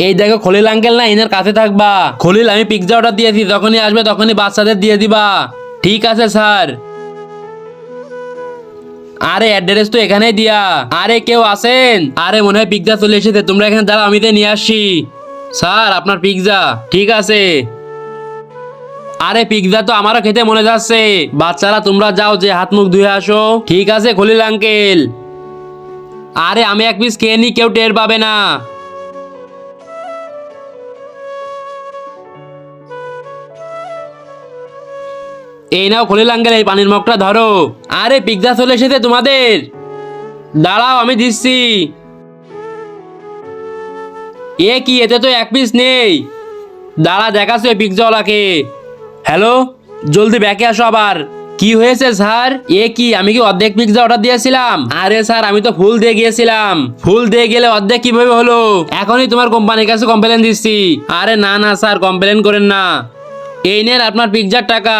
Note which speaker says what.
Speaker 1: এই দেখো খলিল আঙ্কেল না, এনার কাছে থাকবা। খলিল, আমি পিৎজা অর্ডার দিয়েছি, যখনই আসবে তখনই বাচ্চাদের দিয়ে দিবা। ঠিক আছে স্যার। আরে অ্যাড্রেস তো এখানেই দিয়া। আরে কেউ আছেন? আরে মনে হয় পিৎজা চলে এসেছে, তোমরা এখানে দাঁড়াও, আমি তো নিয়ে আসছি। স্যার আপনার পিৎজা। ঠিক আছে। আরে পিৎজা তো আমারও খেতে মনে যাচ্ছে। বাচ্চারা তোমরা যাও, যে হাত মুখ ধুয়ে আসো। ঠিক আছে খলিল আঙ্কেল। আরে আমি এক পিস খেয়ে নি, কেউ টের পাবে না। এই নাও খলিল আঙ্কেল, এই পানির মগটা ধরো। আরে পিৎজা চলে এসেছে তোমাদের। দাঁড়াও আমি দিচ্ছি। এ কি, এতে তো এক পিস নেই। দাঁড়া দেখাচ্ছি ওই পিৎজাওয়ালাকে। হ্যালো, জলদি ব্যাকে আসো আবার। কি হয়েছে স্যার? এ কি, আমি কি অর্ধেক পিৎজা অর্ডার দিয়েছিলাম? আরে স্যার, আমি তো ফুল দিয়ে গিয়েছিলাম। ফুল দিয়ে গেলে অর্ধেক কিভাবে হলো? এখনই তোমার কোম্পানির কাছে কমপ্লেন দিচ্ছি। আরে না না স্যার, কমপ্লেন করেন না। এই নেন আপনার পিৎজার টাকা।